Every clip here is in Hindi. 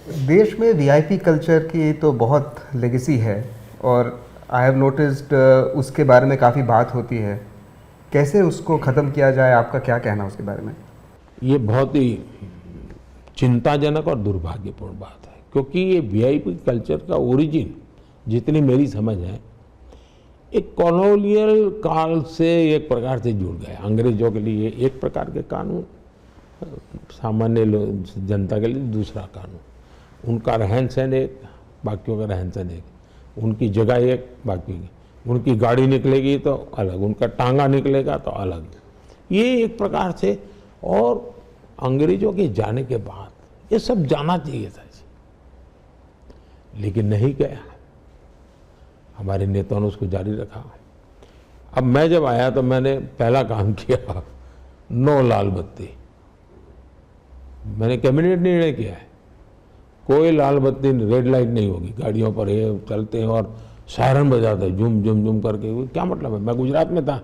देश में वीआईपी कल्चर की तो बहुत लेगेसी है और आई हैव नोटिस्ड उसके बारे में काफ़ी बात होती है। कैसे उसको ख़त्म किया जाए, आपका क्या कहना है उसके बारे में? ये बहुत ही चिंताजनक और दुर्भाग्यपूर्ण बात है, क्योंकि ये वीआईपी कल्चर का ओरिजिन, जितनी मेरी समझ है, एक कॉलोनियल काल से एक प्रकार से जुड़ गया। अंग्रेजों के लिए एक प्रकार के कानून, सामान्य जनता के लिए दूसरा कानून। उनका रहन सहन एक, बाकियों का रहन सहन एक, उनकी जगह एक, बाकी की। उनकी गाड़ी निकलेगी तो अलग, उनका टांगा निकलेगा तो अलग। ये एक प्रकार से, और अंग्रेजों के जाने के बाद ये सब जाना चाहिए था, लेकिन नहीं गया। हमारे नेताओं ने उसको जारी रखा। अब मैं जब आया तो मैंने पहला काम किया, नो लाल बत्ती। मैंने कैबिनेट निर्णय किया है, कोई लाल बत्ती, रेड लाइट नहीं होगी गाड़ियों पर। ये चलते हैं और सायरन बजाते हैं झुम झुम झुम करके। क्या मतलब है? मैं गुजरात में था,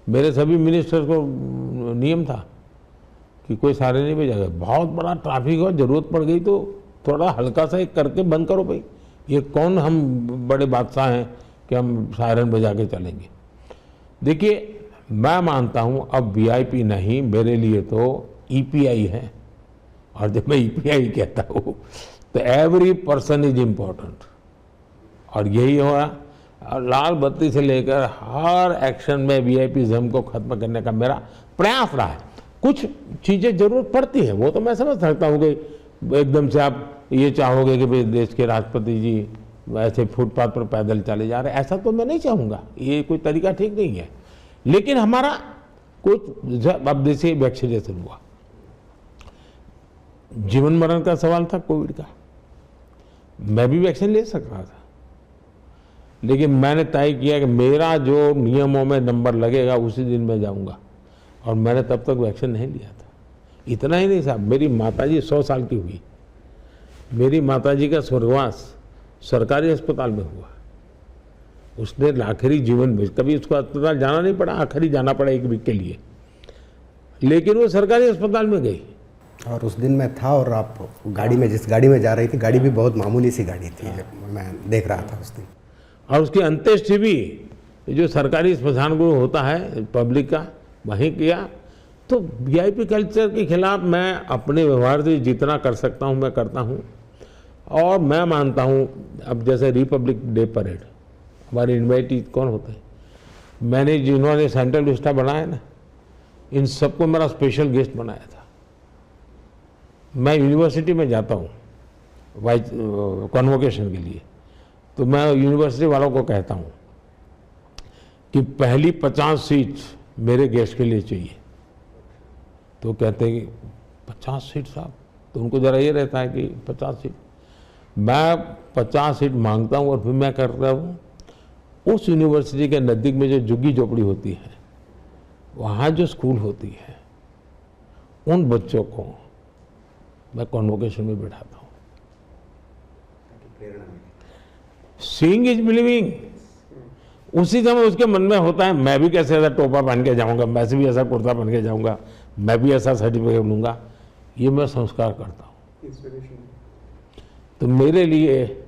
मेरे सभी मिनिस्टर्स को नियम था कि कोई सायरन नहीं बजाएगा। बहुत बड़ा ट्रैफिक हो, जरूरत पड़ गई तो थोड़ा हल्का सा एक करके बंद करो भाई। ये कौन हम बड़े बादशाह हैं कि हम सायरन बजा के चलेंगे? देखिए, मैं मानता हूं अब वीआईपी नहीं, मेरे लिए तो ईपीआई है। और जब मैं ईपीआई कहता हूं तो एवरी पर्सन इज इम्पोर्टेंट। और यही हुआ, लाल बत्ती से लेकर हर एक्शन में वीआईपीज़म को खत्म करने का मेरा प्रयास रहा है। कुछ चीज़ें जरूरत पड़ती हैं, वो तो मैं समझ सकता हूँ कि एकदम से आप ये चाहोगे कि भाई देश के राष्ट्रपति जी ऐसे फुटपाथ पर पैदल चले जा रहे हैं, ऐसा तो मैं नहीं चाहूँगा। ये कोई तरीका ठीक नहीं है। लेकिन हमारा कुछ, अब जैसे वैक्सीनेशन हुआ, जीवन मरण का सवाल था कोविड का, मैं भी वैक्सीन ले सकता था, लेकिन मैंने तय किया कि मेरा जो नियमों में नंबर लगेगा उसी दिन मैं जाऊंगा। और मैंने तब तक वैक्सीन नहीं लिया था। इतना ही नहीं साहब, मेरी माताजी 100 साल की हुई। मेरी माताजी का स्वर्गवास सरकारी अस्पताल में हुआ। उसने आखिरी जीवन में कभी उसको अस्पताल जाना नहीं पड़ा, आखिरी जाना पड़ा 1 वीक के लिए, लेकिन वो सरकारी अस्पताल में गई। और उस दिन मैं था, और आप गाड़ी में, जिस गाड़ी में जा रही थी, गाड़ी भी बहुत मामूली सी गाड़ी थी, मैं देख रहा था उस दिन। और उसकी अंत्येष्टि भी जो सरकारी स्मशान गृह होता है पब्लिक का, वहीं किया। तो वीआईपी कल्चर के खिलाफ मैं अपने व्यवहार से जितना कर सकता हूं मैं करता हूं। और मैं मानता हूं, अब जैसे रिपब्लिक डे परेड, हमारे इन्वाइटीज कौन होते हैं? मैंने, जिन्होंने सेंट्रल विस्टा बनाया ना, इन सबको मेरा स्पेशल गेस्ट बनाया था। मैं यूनिवर्सिटी में जाता हूँ कॉन्वोकेशन के लिए, तो मैं यूनिवर्सिटी वालों को कहता हूँ कि पहली 50 सीट मेरे गेस्ट के लिए चाहिए। तो कहते हैं कि 50 सीट साहब, तो उनको ज़रा ये रहता है कि 50 सीट। मैं 50 सीट मांगता हूँ, और फिर मैं कर रहा हूँ उस यूनिवर्सिटी के नज़दीक में जो झुग्गी झोपड़ी होती है, वहाँ जो स्कूल होती है, उन बच्चों को मैं कॉन्वोकेशन में बैठाता हूँ। Seeing is believing. उसी समय उसके मन में होता है, मैं भी कैसे ऐसा टोपा पहन के जाऊंगा, मैं भी ऐसा कुर्ता पहन के जाऊंगा, मैं भी ऐसा सर्टिफिकेट लूंगा। ये मैं संस्कार करता हूँ। तो मेरे लिए